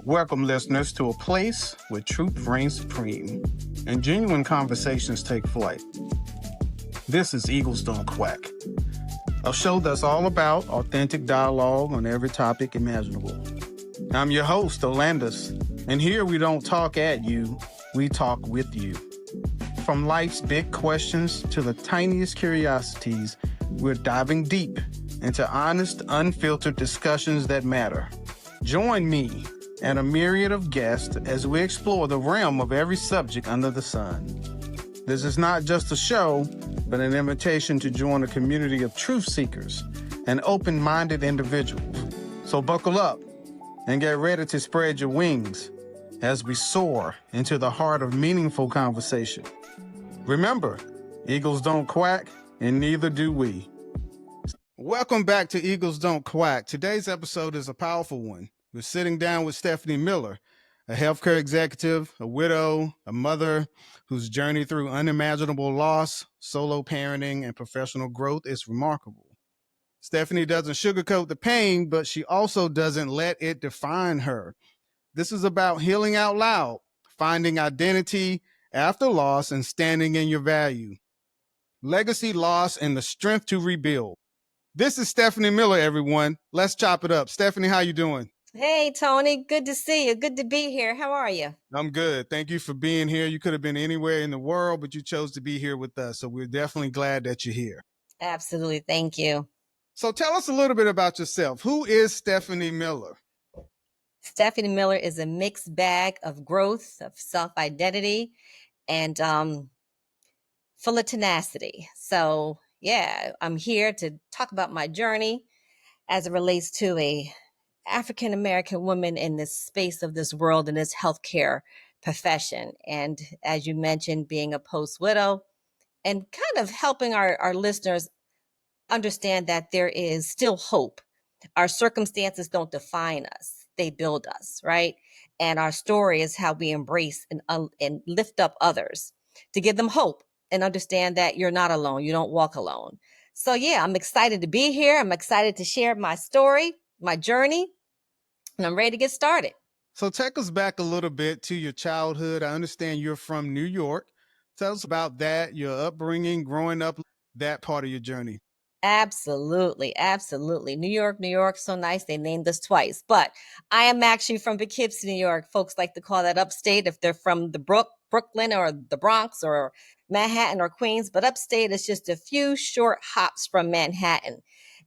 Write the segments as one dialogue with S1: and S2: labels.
S1: Welcome, listeners, to a place where truth reigns supreme and genuine conversations take flight. This is Eagles Don't Quack, a show that's all about authentic dialogue on every topic imaginable. I'm your host, Olandis, and here we don't talk at you, we talk with you. From life's big questions to the tiniest curiosities, we're diving deep into honest, unfiltered discussions that matter. Join me and a myriad of guests as we explore the realm of every subject under the sun. This is not just a show, but an invitation to join a community of truth seekers and open-minded individuals. So buckle up and get ready to spread your wings as we soar into the heart of meaningful conversation. Remember, Eagles don't quack, and neither do we. Welcome back to Eagles Don't Quack. Today's episode is a powerful one. We're sitting down with Stephanie Miller, a healthcare executive, a widow, a mother whose journey through unimaginable loss, solo parenting, and professional growth is remarkable. Stephanie doesn't sugarcoat the pain, but she also doesn't let it define her. This is about healing out loud, finding identity after loss, and standing in your value. Legacy, loss, and the strength to rebuild. This is Stephanie Miller, everyone. Let's chop it up. Stephanie, how you doing?
S2: Hey, Tony. Good to see you. Good to be here. How are you?
S1: I'm good. Thank you for being here. You could have been anywhere in the world, but you chose to be here with us. So we're definitely glad that you're here.
S2: Absolutely. Thank you.
S1: So tell us a little bit about yourself. Who is Stephanie Miller?
S2: Stephanie Miller is a mixed bag of growth, of self-identity, and full of tenacity. So, yeah, I'm here to talk about my journey as it relates to a African-American woman in this space of this world, in this healthcare profession. And as you mentioned, being a post-widow and kind of helping our listeners understand that there is still hope. Our circumstances don't define us. They build us, right? And our story is how we embrace and lift up others to give them hope and understand that you're not alone. You don't walk alone. So yeah, I'm excited to be here. I'm excited to share my story, my journey, and I'm ready to get started.
S1: So take us back a little bit to your childhood. I understand you're from New York. Tell us about that, your upbringing, growing up, that part of your journey.
S2: Absolutely. Absolutely. New York, so nice. They named us twice, but I am actually from Poughkeepsie, New York. Folks like to call that upstate if they're from the Brooklyn or the Bronx or Manhattan or Queens, but upstate is just a few short hops from Manhattan.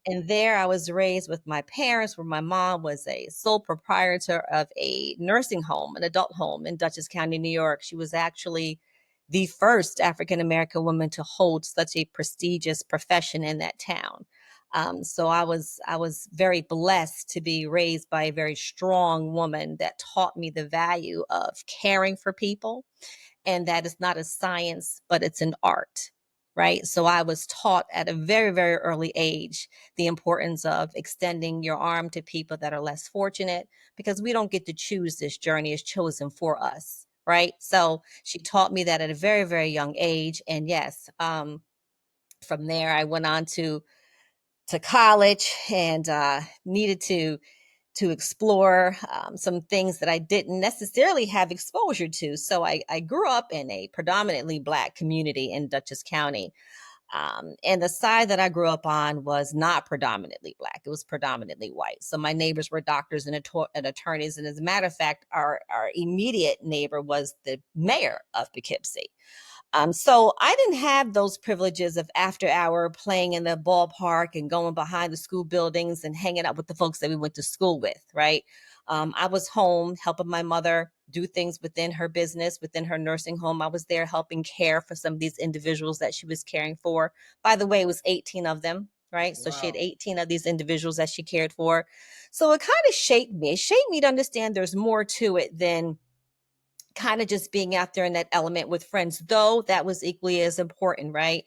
S2: And there I was raised with my parents, where my mom was a sole proprietor of a nursing home, an adult home in Dutchess County, New York. She was actually the first African-American woman to hold such a prestigious profession in that town. So I was very blessed to be raised by a very strong woman that taught me the value of caring for people, and that it's not a science, but it's an art. Right. So I was taught at a very, very early age the importance of extending your arm to people that are less fortunate, because we don't get to choose this journey. It's chosen for us. Right. So she taught me that at a very, very young age. And yes, from there, I went on to college and needed to explore some things that I didn't necessarily have exposure to. So I grew up in a predominantly Black community in Dutchess County. And the side that I grew up on was not predominantly Black. It was predominantly white. So my neighbors were doctors and attorneys. And as a matter of fact, our immediate neighbor was the mayor of Poughkeepsie. So I didn't have those privileges of after hour playing in the ballpark and going behind the school buildings and hanging out with the folks that we went to school with, right? I was home helping my mother do things within her business, within her nursing home. I was there helping care for some of these individuals that she was caring for. By the way, it was 18 of them, right? So she had 18 of these individuals that she cared for. So it kind of shaped me. It shaped me to understand there's more to it than kind of just being out there in that element with friends, though that was equally as important, right?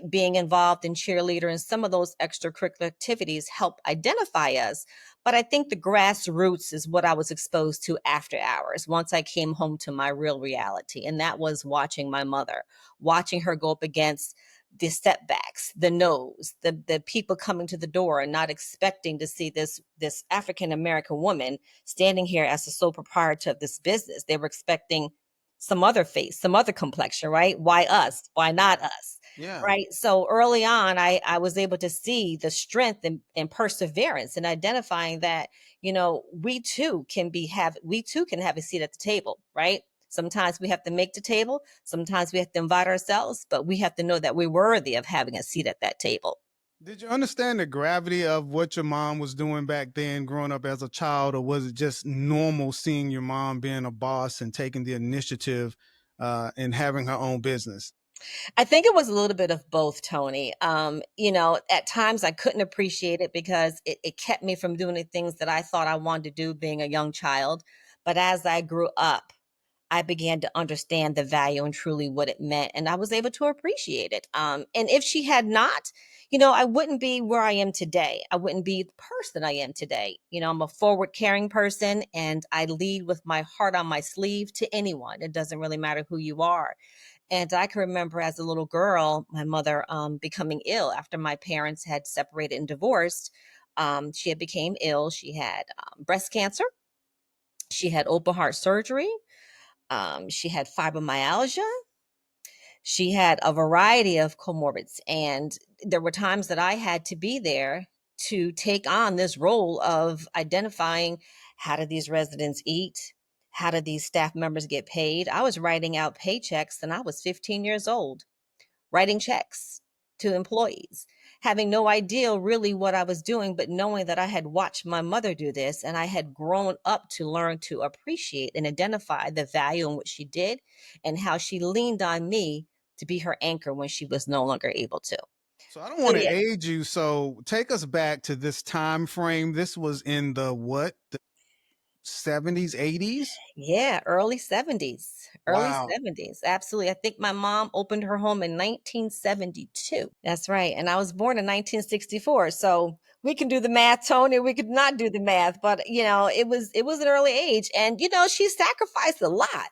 S2: Being involved in cheerleader and some of those extracurricular activities help identify us. But I think the grassroots is what I was exposed to after hours, once I came home to my real reality. And that was watching my mother, watching her go up against the setbacks, the no's, the people coming to the door and not expecting to see this African American woman standing here as the sole proprietor of this business. They were expecting some other face, some other complexion, right? Why us? Why not us?
S1: Yeah.
S2: Right. So early on, I was able to see the strength and perseverance in identifying that, we too can have a seat at the table, right? Sometimes we have to make the table. Sometimes we have to invite ourselves, but we have to know that we're worthy of having a seat at that table.
S1: Did you understand the gravity of what your mom was doing back then, growing up as a child, or was it just normal seeing your mom being a boss and taking the initiative and having her own business?
S2: I think it was a little bit of both, Tony. At times I couldn't appreciate it because it kept me from doing the things that I thought I wanted to do being a young child. But as I grew up, I began to understand the value and truly what it meant, and I was able to appreciate it. And if she had not, I wouldn't be where I am today. I wouldn't be the person I am today. I'm a forward caring person, and I lead with my heart on my sleeve to anyone. It doesn't really matter who you are. And I can remember as a little girl, my mother becoming ill after my parents had separated and divorced. She had became ill. She had breast cancer. She had open heart surgery. She had fibromyalgia. She had a variety of comorbids. And there were times that I had to be there to take on this role of identifying how do these residents eat? How do these staff members get paid? I was writing out paychecks and I was 15 years old, writing checks to employees, having no idea really what I was doing, but knowing that I had watched my mother do this and I had grown up to learn to appreciate and identify the value in what she did and how she leaned on me to be her anchor when she was no longer able to.
S1: So I don't
S2: So
S1: want to
S2: yeah,
S1: age you. So take us back to this time frame. This was in the what? The 70s, 80s?
S2: yeah, early 70s. Early
S1: Wow.
S2: 70s. Absolutely. I think my mom opened her home in 1972. That's right. And I was born in 1964. So we can do the math, Tony. We could not do the math, but it was an early age. And she sacrificed a lot.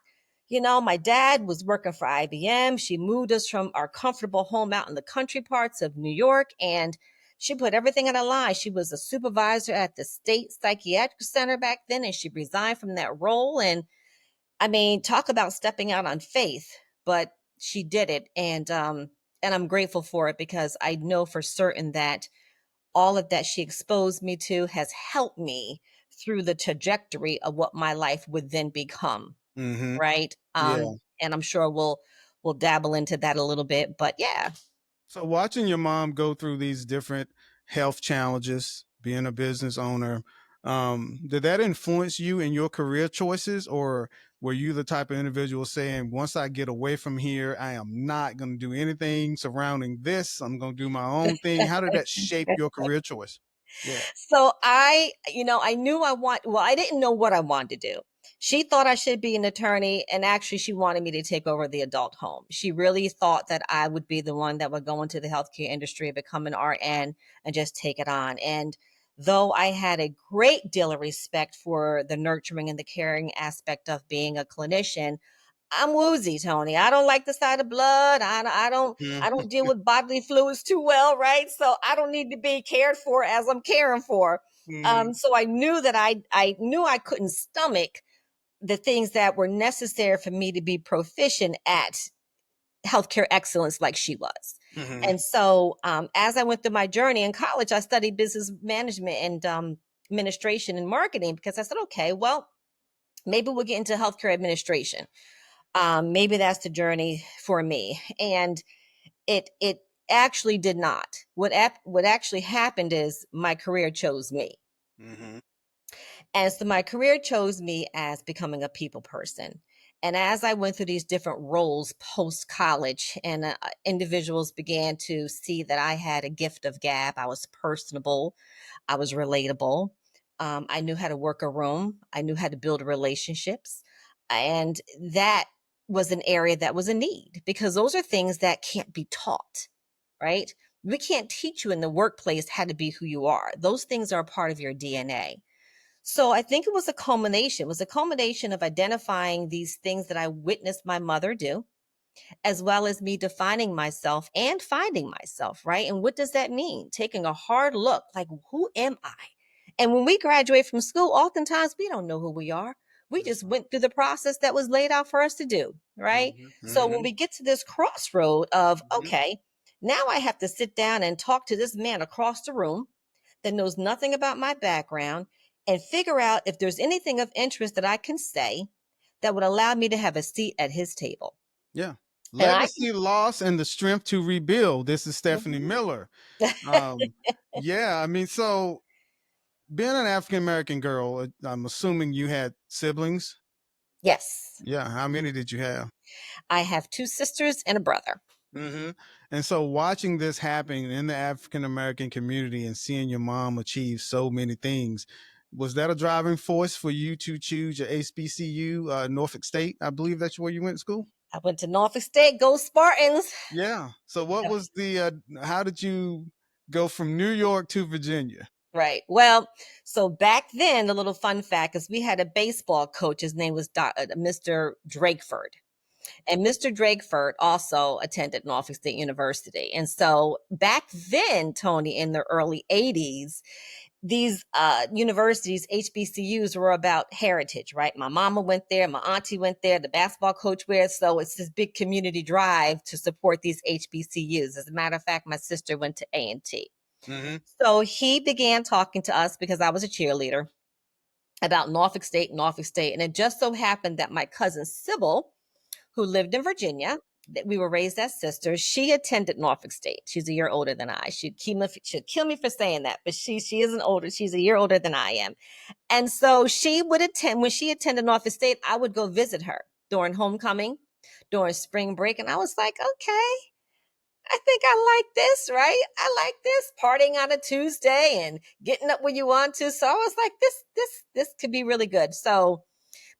S2: My dad was working for IBM. She moved us from our comfortable home out in the country parts of New York, and she put everything on the line. She was a supervisor at the state psychiatric center back then, and she resigned from that role. And I mean, talk about stepping out on faith, but she did it, and I'm grateful for it because I know for certain that all of that she exposed me to has helped me through the trajectory of what my life would then become,
S1: Mm-hmm.
S2: right?
S1: Yeah.
S2: And I'm sure we'll dabble into that a little bit, but yeah.
S1: So watching your mom go through these different health challenges, being a business owner, did that influence you in your career choices, or were you the type of individual saying, once I get away from here, I am not going to do anything surrounding this. I'm going to do my own thing. How did that shape your career choice? Yeah.
S2: So I knew I didn't know what I wanted to do. She thought I should be an attorney, and actually, she wanted me to take over the adult home. She really thought that I would be the one that would go into the healthcare industry, become an RN, and just take it on. And though I had a great deal of respect for the nurturing and the caring aspect of being a clinician, I'm woozy, Tony. I don't like the sight of blood. I don't deal with bodily fluids too well, right? So I don't need to be cared for as I'm caring for.
S1: Mm-hmm.
S2: So I knew that I knew I couldn't stomach the things that were necessary for me to be proficient at healthcare excellence like she was.
S1: Mm-hmm.
S2: And so as I went through my journey in college, I studied business management and administration and marketing because I said, okay, well, maybe we'll get into healthcare administration. Maybe that's the journey for me. And it actually did not. What actually happened is my career chose me.
S1: Mm-hmm.
S2: And so my career chose me as becoming a people person. And as I went through these different roles post college, and individuals began to see that I had a gift of gab, I was personable, I was relatable. I knew how to work a room. I knew how to build relationships. And that was an area that was a need because those are things that can't be taught, right? We can't teach you in the workplace how to be who you are. Those things are a part of your DNA. So I think it was a culmination. It was a culmination of identifying these things that I witnessed my mother do. as well as me defining myself and finding myself, right? And what does that mean? Taking a hard look, like, who am I? And when we graduate from school, oftentimes we don't know who we are. We
S1: That's
S2: just
S1: right.
S2: went through the process that was laid out for us to do, right?
S1: Mhm,
S2: So when
S1: mhm,
S2: we get to this crossroad of,
S1: mhm.
S2: okay, now I have to sit down and talk to this man across the room that knows nothing about my background and figure out if there's anything of interest that I can say that would allow me to have a seat at his table.
S1: Yeah.
S2: And I
S1: Legacy, loss, and the strength to rebuild. This is Stephanie
S2: Mhm.
S1: Miller. Um, yeah, I mean, so being an African American girl, I'm assuming you had siblings.
S2: Yes,
S1: Yeah, how many did you have?
S2: I have two sisters and a brother.
S1: Hmm. And so watching this happen in the African American community and seeing your mom achieve so many things, was that a driving force for you to choose your HBCU, Norfolk State? I believe that's where you went to school.
S2: I went to Norfolk State, go Spartans.
S1: Yeah. So what was how did you go from New York to Virginia?
S2: Right. Well, so back then, a little fun fact is we had a baseball coach. His name was Mr. Drakeford. And Mr. Drakeford also attended Norfolk State University. And so back then, Tony, in the early 80s, these universities, HBCUs, were about heritage, right? My mama went there, my auntie went there, the basketball coach went. So it's this big community drive to support these HBCUs. As a matter of fact, my sister went to A&T.
S1: Hmm.
S2: So he began talking to us because I was a cheerleader about Norfolk State. And it just so happened that my cousin Sybil, who lived in Virginia, that we were raised as sisters, she attended Norfolk State. She's a year older than I. She'd kill me for saying that, but she isn't older. She's a year older than I am. And so she would attend when she attended Norfolk State, I would go visit her during homecoming, during spring break. And I was like, okay, I think I like this, right? I like this partying on a Tuesday and getting up when you want to. So I was like, this could be really good. So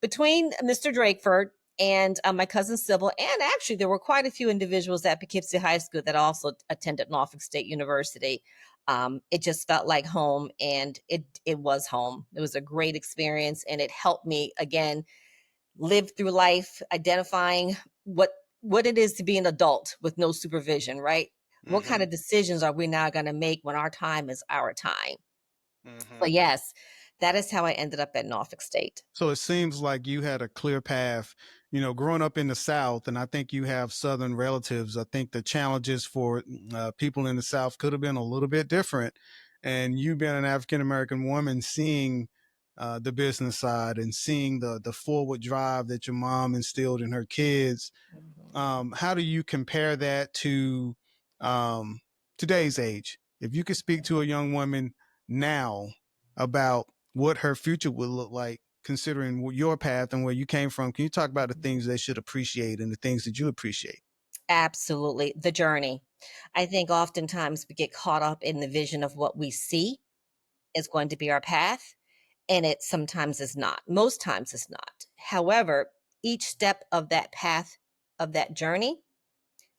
S2: between Mr. Drakeford and my cousin Sybil, and actually there were quite a few individuals at Poughkeepsie High School that also attended Norfolk State University. It just felt like home, and it was home. It was a great experience, and it helped me again live through life, identifying what it is to be an adult with no supervision, right? What kind
S1: Hmm.
S2: of decisions are we now going to make when our time is our time?
S1: Hmm.
S2: But yes, that is how I ended up at Norfolk State.
S1: So it seems like you had a clear path, growing up in the South, and I think you have Southern relatives. I think the challenges for people in the South could have been a little bit different. And you being an African American woman, seeing the business side and seeing the forward drive that your mom instilled in her kids,
S2: Mhm.
S1: how do you compare that to um, today's age? If you could speak to a young woman now about what her future would look like, considering your path and where you came from, can you talk about the things they should appreciate and the things that you appreciate?
S2: Absolutely. The journey. I think oftentimes we get caught up in the vision of what we see is going to be our path, and it sometimes is not. Most times it's not. However, each step of that path, of that journey,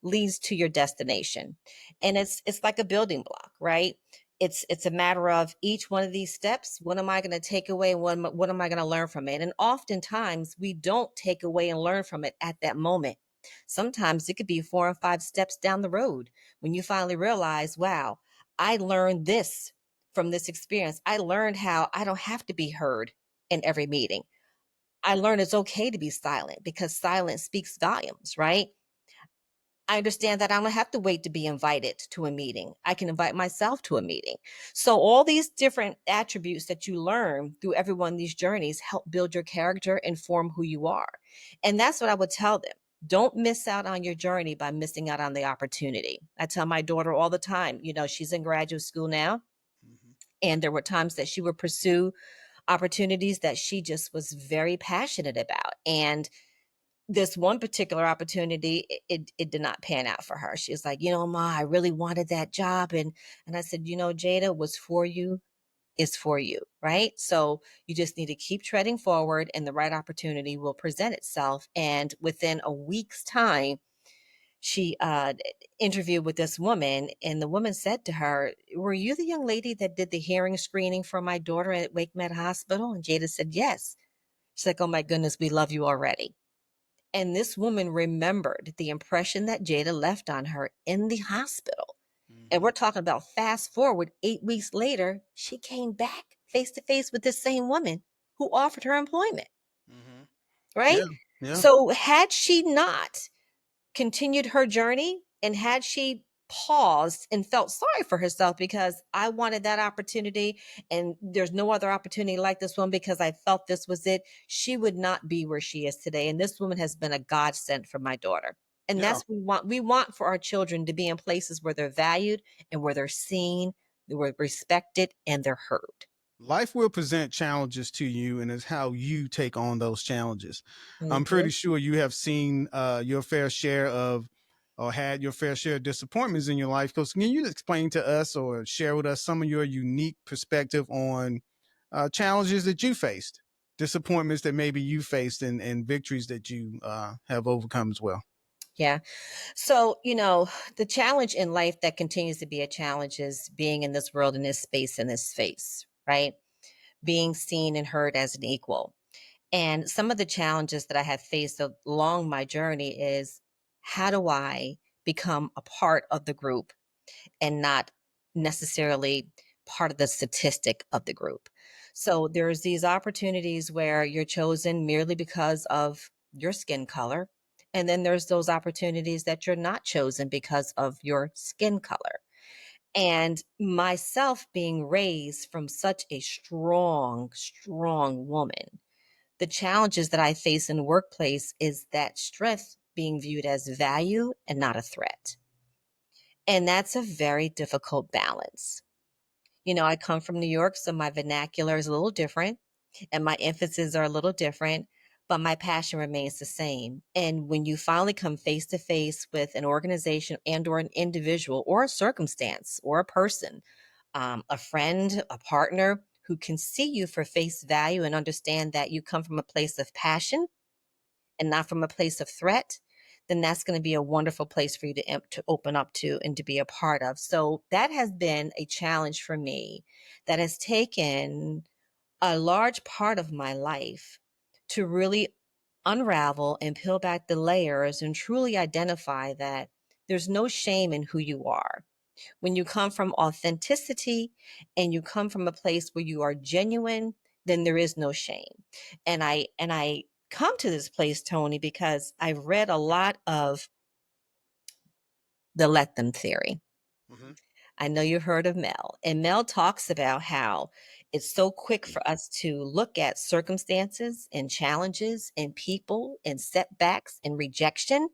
S2: leads to your destination. And it's like a building block, right? It's a matter of each one of these steps, what am I going to take away and what am I going to learn from it? And oftentimes we don't take away and learn from it at that moment. Sometimes it could be 4 or 5 steps down the road when you finally realize, wow, I learned this from this experience. I learned how I don't have to be heard in every meeting. I learned it's okay to be silent because silence speaks volumes, right? I understand that I don't have to wait to be invited to a meeting. I can invite myself to a meeting. So all these different attributes that you learn through every one of these journeys help build your character and form who you are. And that's what I would tell them. Don't miss out on your journey by missing out on the opportunity. I tell my daughter all the time, she's in graduate school now,
S1: Mhm.
S2: and there were times that she would pursue opportunities that she just was very passionate about. And this one particular opportunity, it did not pan out for her. She was like, Ma, I really wanted that job. And I said, Jada, what's for you is for you, right? So you just need to keep treading forward and the right opportunity will present itself. And within a week's time, she interviewed with this woman, and the woman said to her, were you the young lady that did the hearing screening for my daughter at Wake Med Hospital? And Jada said, yes. She's like, oh my goodness, we love you already. And this woman remembered the impression that Jada left on her in the hospital. And
S1: Mm-hmm.
S2: we're talking about fast forward 8 weeks later, she came back face to face with this same woman who offered her employment,
S1: Mm-hmm.
S2: right?
S1: Yeah. Yeah.
S2: So, had she not continued her journey and had she paused and felt sorry for herself because I wanted that opportunity and there's no other opportunity like this one because I felt this was it, she would not be where she is today. And this woman has been a godsend for my daughter. And
S1: Yeah.
S2: that's what we want. We want for our children to be in places where they're valued and where they're seen, they're respected, and they're heard.
S1: Life will present challenges to you, and it's how you take on those challenges. I'm pretty
S2: Mhm.
S1: sure you have seen your fair share of, or had your fair share of disappointments in your life. Because can you explain to us or share with us some of your unique perspective on challenges that you faced, disappointments that maybe you faced, and victories that you have overcome as well?
S2: Yeah. So, the challenge in life that continues to be a challenge is being in this world, in this space, in this space, right? Being seen and heard as an equal. And some of the challenges that I have faced along my journey is, how do I become a part of the group and not necessarily part of the statistic of the group? So there's these opportunities where you're chosen merely because of your skin color. And then there's those opportunities that you're not chosen because of your skin color. And myself being raised from such a strong, strong woman, the challenges that I face in the workplace is that strength being viewed as value and not a threat. And that's a very difficult balance. I come from New York, so my vernacular is a little different and my emphases are a little different, but my passion remains the same. And when you finally come face to face with an organization and or an individual or a circumstance or a person, a friend, a partner who can see you for face value and understand that you come from a place of passion and not from a place of threat, then that's going to be a wonderful place for you to open up to and to be a part of. So that has been a challenge for me that has taken a large part of my life to really unravel and peel back the layers and truly identify that there's no shame in who you are. When you come from authenticity and you come from a place where you are genuine, then there is no shame. And I come to this place, Tony, because I've read a lot of the let them theory.
S1: Mm-hmm.
S2: I know you've heard of Mel, and Mel talks about how it's so quick for us to look at circumstances and challenges and people and setbacks and rejection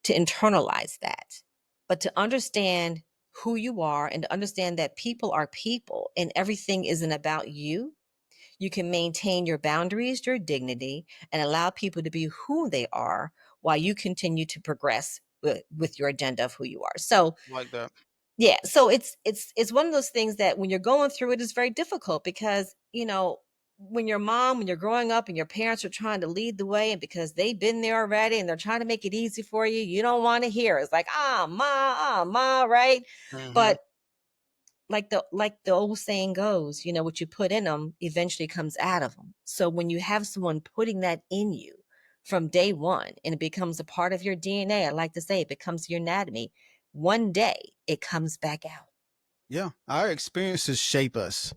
S2: to internalize that, but to understand who you are and to understand that people are people and everything isn't about you. You can maintain your boundaries, your dignity, and allow people to be who they are while you continue to progress with your agenda of who you are. So
S1: Like that.
S2: yeah, so it's one of those things that when you're going through it is very difficult because, when your mom, when you're growing up and your parents are trying to lead the way and because they've been there already and they're trying to make it easy for you, you don't want to hear. It's like, ah, ma, right?
S1: Mm-hmm.
S2: But like the old saying goes, what you put in them eventually comes out of them. So when you have someone putting that in you from day one and it becomes a part of your DNA, I like to say it becomes your anatomy, one day it comes back out.
S1: Yeah, our experiences shape us,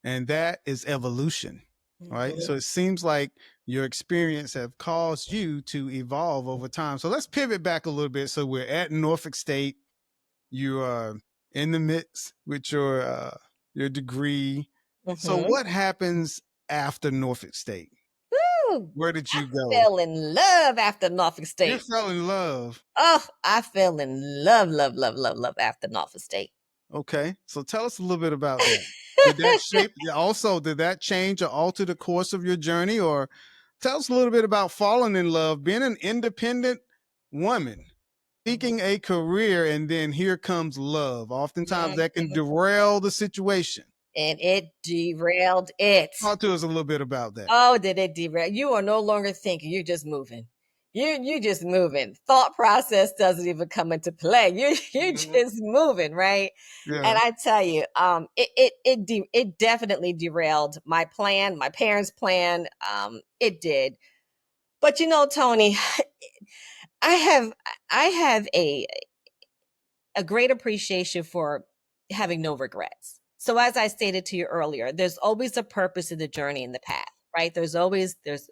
S1: and that is evolution, right? So
S2: Mhm.
S1: it seems like your experience have caused you to evolve over time. So let's pivot back a little bit. So we're at Norfolk State. You are in the midst with your degree. So
S2: Mhm.
S1: what happens after Norfolk State?
S2: Woo!
S1: Where did
S2: I
S1: you go?
S2: fell in love after Norfolk
S1: You
S2: State.
S1: fell in love.
S2: Oh, I fell in love, love, love, love, love after Norfolk State.
S1: Okay, so tell us a little bit about that. Did that shape? Also, did that change or alter the course of your journey, or tell us a little bit about falling in love, being an independent woman, seeking a career, and then here comes love. Oftentimes that can
S2: Mhm.
S1: derail the situation.
S2: And it derailed it.
S1: Talk to us a little bit about that.
S2: Oh, did it derail? You are no longer thinking, you're just moving. You just moving. Thought process doesn't even come into play. You're
S1: Mhm.
S2: just moving, right?
S1: Yeah.
S2: And I tell you, it definitely derailed my plan, my parents' plan. It did. But Tony, I have I have a great appreciation for having no regrets. So as I stated to you earlier, there's always a purpose in the journey and the path, right? There's a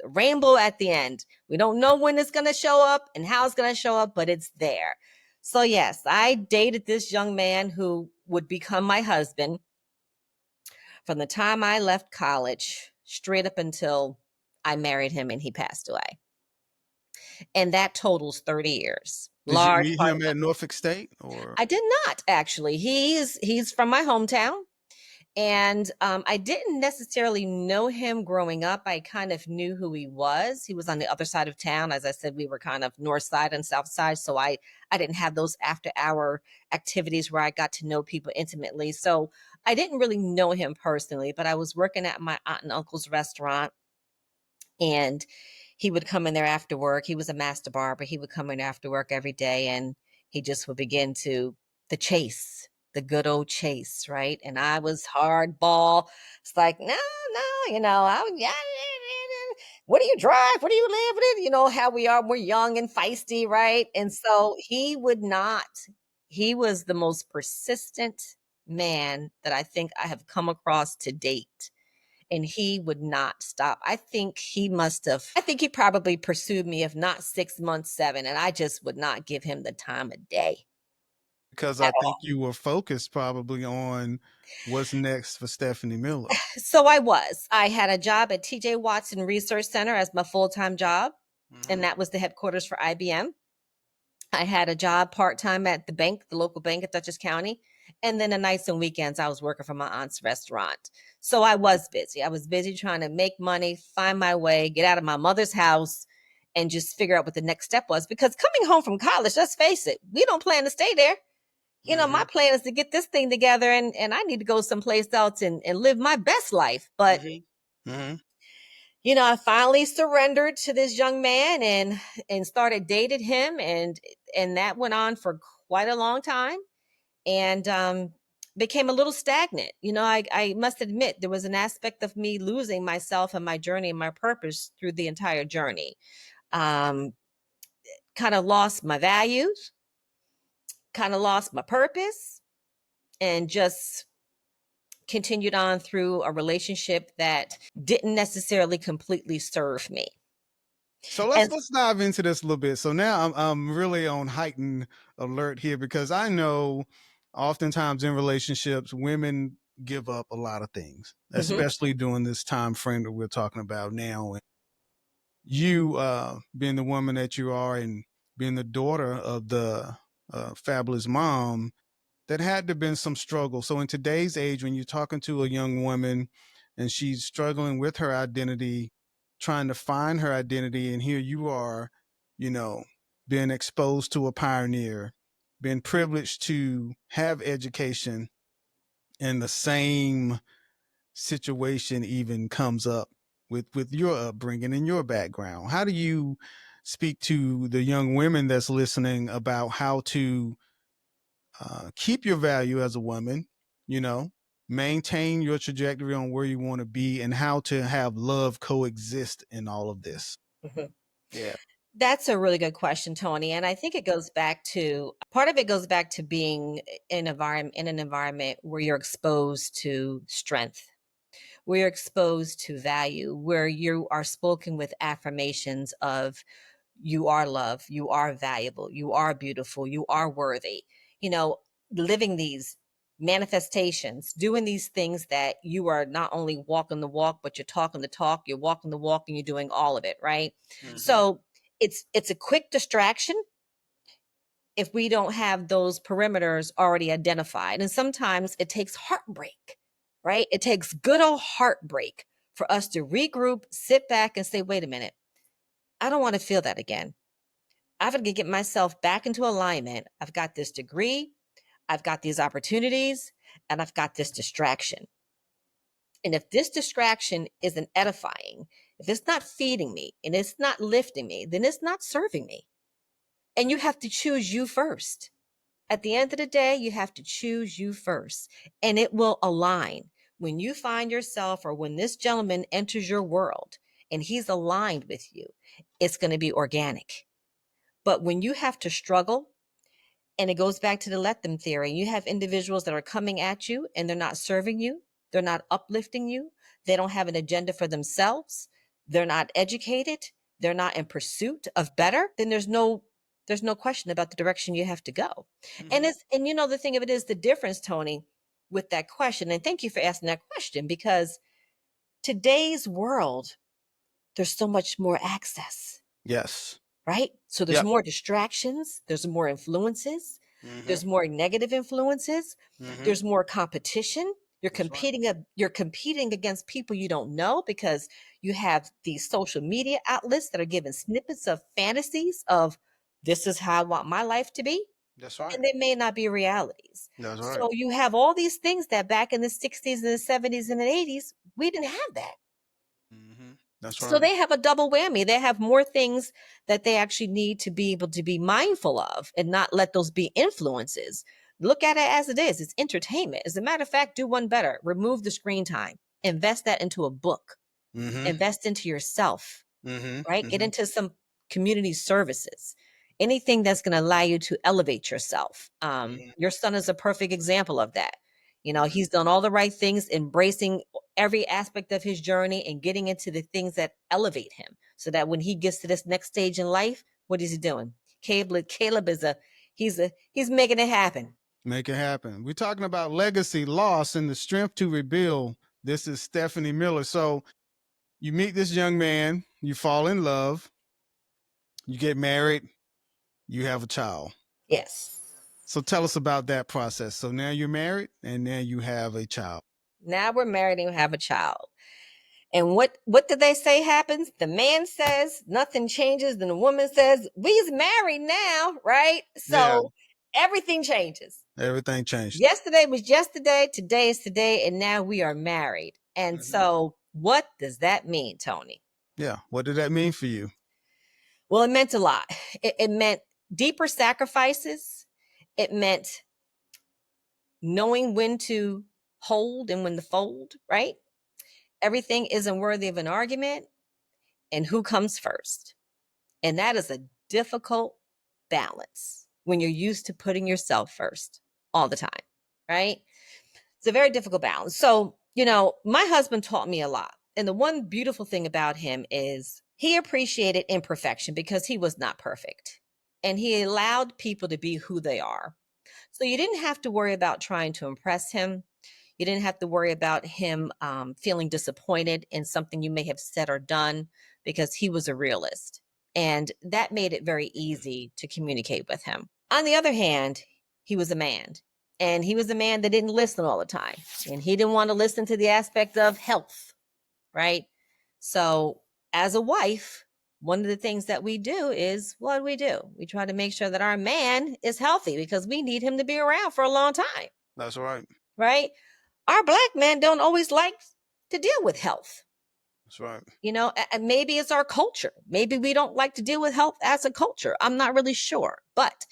S2: rainbow at the end. We don't know when it's going to show up and how it's going to show up, but it's there. So yes, I dated this young man who would become my husband from the time I left college straight up until I married him and he passed away. And that totals 30 years.
S1: Did you
S2: Large
S1: meet
S2: part of
S1: him
S2: my
S1: at Norfolk State or?
S2: I did not actually. He's from my hometown. And I didn't necessarily know him growing up. I kind of knew who he was. He was on the other side of town. As I said, we were kind of north side and south side. So I didn't have those after hour activities where I got to know people intimately. So I didn't really know him personally, but I was working at my aunt and uncle's restaurant, and he would come in there after work. He was a master barber. He would come in after work every day, and he just would begin to the chase, the good old chase, right? And I was hardball. It's like, no, no, I would, yeah, what do you drive? What do you live with? You know how we are. We're young and feisty, right? And so he would not. He was the most persistent man that I think I have come across to date, and he would not stop. I think he probably pursued me, if not 6 months, seven, and I just would not give him the time of day
S1: Because I
S2: at
S1: think
S2: all.
S1: you were focused probably on what's next for Stephanie Miller.
S2: So I had a job at TJ Watson Research Center as my full-time job, and
S1: Mhm.
S2: that was the headquarters for IBM. I had a job part-time at the bank, the local bank at Dutchess County. And then the nights and weekends, I was working for my aunt's restaurant. So I was busy. I was busy trying to make money, find my way, get out of my mother's house, and just figure out what the next step was. Because coming home from college, let's face it, we don't plan to stay there. My
S1: Mhm.
S2: plan is to get this thing together, and I need to go someplace else and live my best life. But
S1: Mhm. Mhm.
S2: I finally surrendered to this young man and started dating him, and that went on for quite a long time, and became a little stagnant. I must admit there was an aspect of me losing myself and my journey and my purpose through the entire journey. Um, Kind of lost my values, kind of lost my purpose, and just continued on through a relationship that didn't necessarily completely serve me.
S1: So
S2: And
S1: let's dive into this a little bit. So now I'm really on heightened alert here because I know oftentimes in relationships women give up a lot of things,
S2: Mhm.
S1: especially during this time frame that we're talking about now. And you being the woman that you are and being the daughter of the fabulous mom, that had to have been some struggle. So in today's age, when you're talking to a young woman and she's struggling with her identity, trying to find her identity, and here you are, you know, being exposed to a pioneer, being privileged to have education, and the same situation even comes up with your upbringing and your background. How do you speak to the young women that's listening about how to keep your value as a woman, you know, maintain your trajectory on where you want to be, and how to have love coexist in all of this?
S2: Mhm.
S1: Yeah.
S2: That's a really good question, Tony. And I think it goes back to part of it goes back to being in an environment where you're exposed to strength, where you're exposed to value, where you are spoken with affirmations of you are loved, you are valuable, you are beautiful, you are worthy. You know, living these manifestations, doing these things that you are not only walking the walk, but you're talking the talk, you're walking the walk, and you're doing all of it, right?
S1: Hmm.
S2: So it's a quick distraction if we don't have those perimeters already identified. And sometimes it takes heartbreak, right? It takes good old heartbreak for us to regroup, sit back, and say, wait a minute, I don't want to feel that again. I've got to get myself back into alignment. I've got this degree, I've got these opportunities, and I've got this distraction. And if this distraction isn't edifying, if it's not feeding me and it's not lifting me, then it's not serving me. And you have to choose you first. At the end of the day, you have to choose you first, and it will align. When you find yourself, or when this gentleman enters your world and he's aligned with you, it's going to be organic. But when you have to struggle, and it goes back to the let them theory, you have individuals that are coming at you and they're not serving you, they're not uplifting you, they don't have an agenda for themselves, they're not educated, they're not in pursuit of better, then there's no question about the direction you have to go. And the thing of it is the difference, Tony, with that question, and thank you for asking that question, because today's world, there's so much more access.
S1: Yes.
S2: Right? So there's
S1: Yep.
S2: more distractions, there's more influences,
S1: Mm-hmm.
S2: there's more negative influences,
S1: Mm-hmm.
S2: there's more competition. You're
S1: That's right.
S2: competing against people you don't know, because you have these social media outlets that are giving snippets of fantasies of, this is how I want my life to be,
S1: That's right.
S2: and they may not be realities.
S1: That's right.
S2: So you have all these things that back in the 60s and the 70s and the 80s, we didn't have that.
S1: Mm-hmm. That's
S2: So
S1: right.
S2: they have a double whammy. They have more things that they actually need to be able to be mindful of and not let those be influences. Look at it as it is. It's entertainment. As a matter of fact, do one better. Remove the screen time. Invest that into a book.
S1: Mm-hmm.
S2: Invest into yourself,
S1: Mm-hmm.
S2: right? Get
S1: Mm-hmm.
S2: into some community services, anything that's going to allow you to elevate yourself. Your son is a perfect example of that.
S1: Mm-hmm.
S2: He's done all the right things, embracing every aspect of his journey and getting into the things that elevate him, so that when he gets to this next stage in life, what is he doing? Caleb is he's making it happen.
S1: Make it happen. We're talking about legacy, loss, and the strength to rebuild. This is Stephanie Miller. So you meet this young man, you fall in love, you get married, you have a child.
S2: Yes.
S1: So tell us about that process. So now you're married and now you have a child.
S2: Now we're married and we have a child. And what did they say happens? The man says nothing changes, then the woman says we's married now, right?
S1: Yeah,
S2: So everything changes.
S1: everything changed.
S2: Yesterday was yesterday, today is today, and now we are married. And
S1: Mm-hmm.
S2: so what does that mean, Tony?
S1: Yeah. What did that mean for you?
S2: Well, it meant a lot. It meant deeper sacrifices. It meant knowing when to hold and when to fold, right? Everything isn't worthy of an argument, and who comes first? And that is a difficult balance when you're used to putting yourself first all the time, right? It's a very difficult balance. So, my husband taught me a lot. And the one beautiful thing about him is he appreciated imperfection because he was not perfect. And he allowed people to be who they are. So you didn't have to worry about trying to impress him. You didn't have to worry about him feeling disappointed in something you may have said or done, because he was a realist. And that made it very easy to communicate with him. On the other hand, he was a man. And he was a man that didn't listen all the time. And he didn't want to listen to the aspect of health, right? So, as a wife, one of the things that we do is, what do? We try to make sure that our man is healthy, because we need him to be around for a long time,
S1: That's right.
S2: right? Our black men don't always like to deal with health.
S1: That's right.
S2: And maybe it's our culture. Maybe we don't like to deal with health as a culture. I'm not really sure. But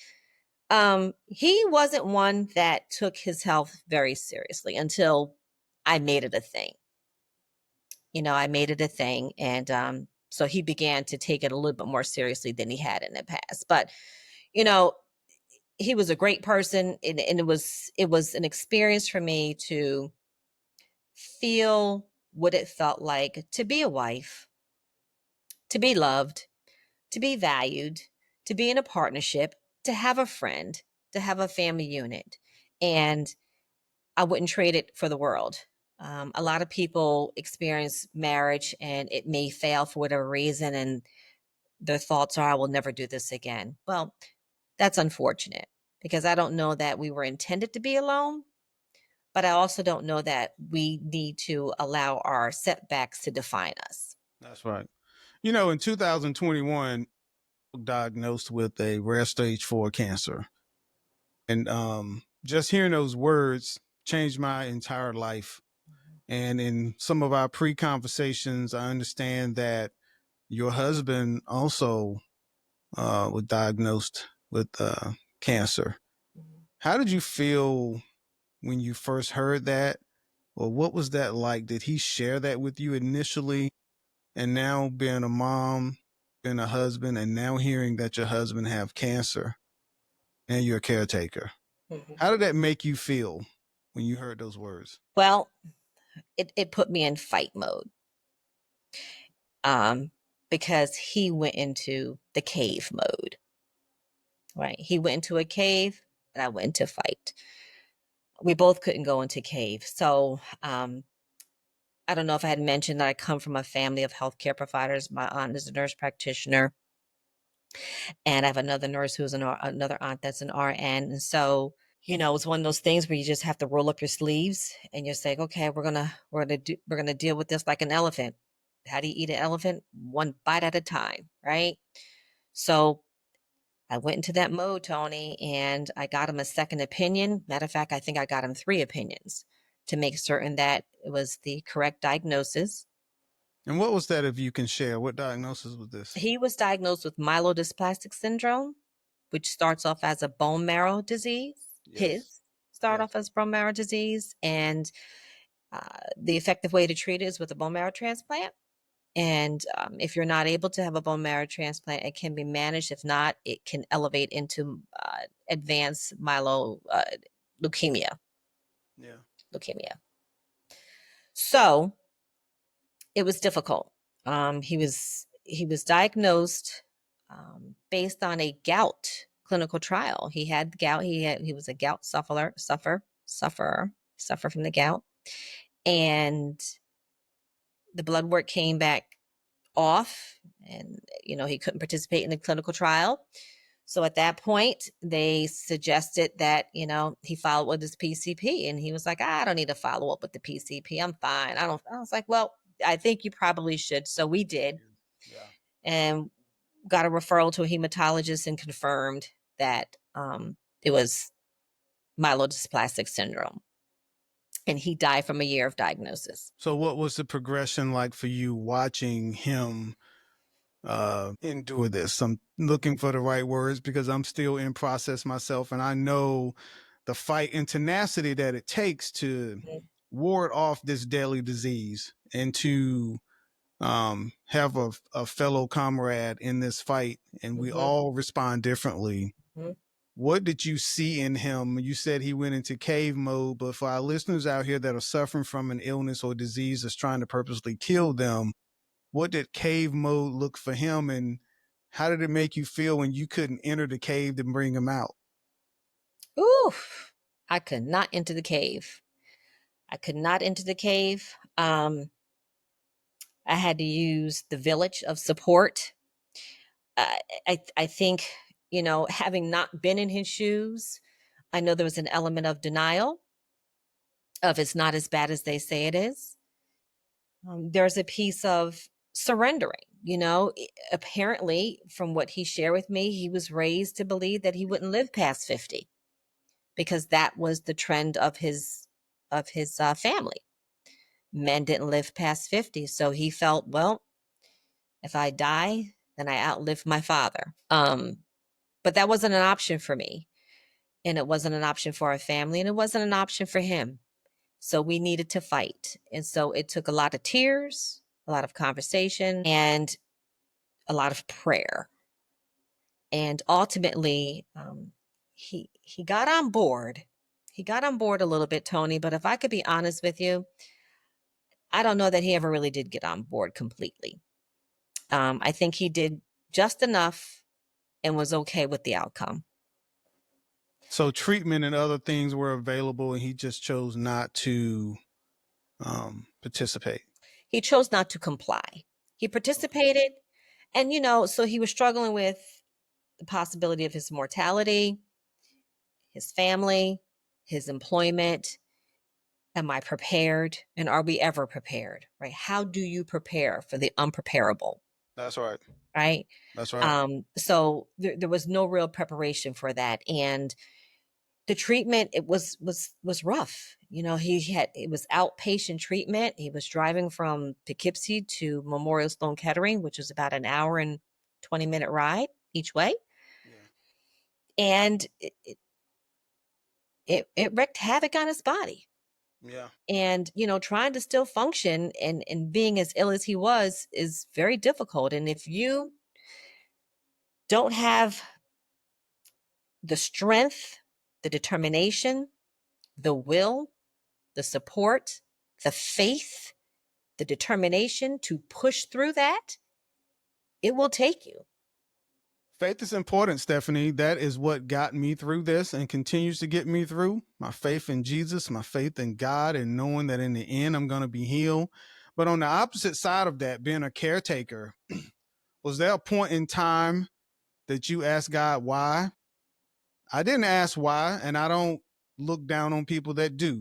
S2: he wasn't one that took his health very seriously until I made it a thing. I made it a thing. And so he began to take it a little bit more seriously than he had in the past. But, you know, he was a great person. And it was an experience for me to feel what it felt like to be a wife, to be loved, to be valued, to be in a partnership, to have a friend, to have a family unit. And I wouldn't trade it for the world. A lot of people experience marriage and it may fail for whatever reason, and their thoughts are, I will never do this again. Well, that's unfortunate, because I don't know that we were intended to be alone, but I also don't know that we need to allow our setbacks to define us.
S1: That's right. In 2021, diagnosed with a rare stage 4 cancer. And just hearing those words changed my entire life. And in some of our pre conversations, I understand that your husband also was diagnosed with cancer.
S2: Mhm.
S1: How did you feel when you first heard that? Or what was that like? Did he share that with you initially? and now being a mom, being a husband, and now hearing that your husband have cancer and you're a caretaker.
S2: Mhm.
S1: How did that make you feel when you heard those words?
S2: Well, it put me in fight mode, um, because he went into the cave mode, right? He went into a cave, and I went into fight. We both couldn't go into cave. So, I don't know if I had mentioned that I come from a family of healthcare providers. My aunt is a nurse practitioner, and I have another nurse who's another aunt that's an RN. And so, it's one of those things where you just have to roll up your sleeves and you're saying, okay, we're gonna deal with this like an elephant. How do you eat an elephant? One bite at a time, right? So I went into that mode, Tony, and I got him a second opinion. Matter of fact, I think I got him three opinions to make certain that it was the correct diagnosis.
S1: And what was that, if you can share? What diagnosis was this?
S2: He was diagnosed with myelodysplastic syndrome, which starts off as a bone marrow disease.
S1: Yes.
S2: His start
S1: Yes.
S2: off as bone marrow disease, and the effective way to treat it is with a bone marrow transplant. And if you're not able to have a bone marrow transplant, it can be managed. If not, it can elevate into advanced leukemia.
S1: Yeah.
S2: Leukemia. So it was difficult. He was diagnosed based on a gout clinical trial. He had gout. He was a gout suffer from the gout, and the blood work came back off, and he couldn't participate in the clinical trial. So at that point, they suggested that he follow up with his PCP, and he was like, "I don't need to follow up with the PCP. I'm fine. I don't." I was like, "Well, I think you probably should." So we did,
S1: Yeah.
S2: and got a referral to a hematologist and confirmed that it was myelodysplastic syndrome, and he died from a year of diagnosis.
S1: So what was the progression like for you watching him endure this? I'm looking for the right words because I'm still in process myself, and I know the fight and tenacity that it takes to ward off this deadly disease and to have a fellow comrade in this fight, and we
S2: Mm-hmm.
S1: all respond differently.
S2: Mm-hmm.
S1: What did you see in him? You said he went into cave mode, but for our listeners out here that are suffering from an illness or disease that's trying to purposely kill them, what did cave mode look for him, and how did it make you feel when you couldn't enter the cave to bring him out?
S2: Ooh, I could not enter the cave. I could not enter the cave. I had to use the village of support. I think, having not been in his shoes, I know there was an element of denial of it's not as bad as they say it is. There's a piece of surrendering. Apparently, from what he shared with me, he was raised to believe that he wouldn't live past 50 because that was the trend of his family. Men didn't live past 50, so he felt, well, if I die, then I outlive my father. But that wasn't an option for me, and it wasn't an option for our family, and it wasn't an option for him. So we needed to fight. And so it took a lot of tears, a lot of conversation, and a lot of prayer. And ultimately, he got on board. He got on board a little bit, Tony, but if I could be honest with you, I don't know that he ever really did get on board completely. I think he did just enough and was okay with the outcome.
S1: So treatment and other things were available, and he just chose not to participate.
S2: He chose not to comply. He
S1: Okay.
S2: participated, and so he was struggling with the possibility of his mortality, his family, his employment. Am I prepared? And are we ever prepared? Right? How do you prepare for the unpreparable?
S1: That's right.
S2: Right?
S1: That's right.
S2: So there was no real preparation for that, and the treatment, it was rough. It was outpatient treatment. He was driving from Poughkeepsie to Memorial Sloan Kettering, which was about an hour and 20-minute ride each way,
S1: Yeah.
S2: and it wreaked havoc on his body.
S1: Yeah.
S2: And, trying to still function and being as ill as he was is very difficult. And if you don't have the strength, the determination, the will, the support, the faith, the determination to push through that, it will take you.
S1: Faith is important, Stephanie. That is what got me through this and continues to get me through. My faith in Jesus, my faith in God, and knowing that in the end I'm going to be healed. But on the opposite side of that, being a caretaker, was there a point in time that you asked God why? I didn't ask why, and I don't look down on people that do.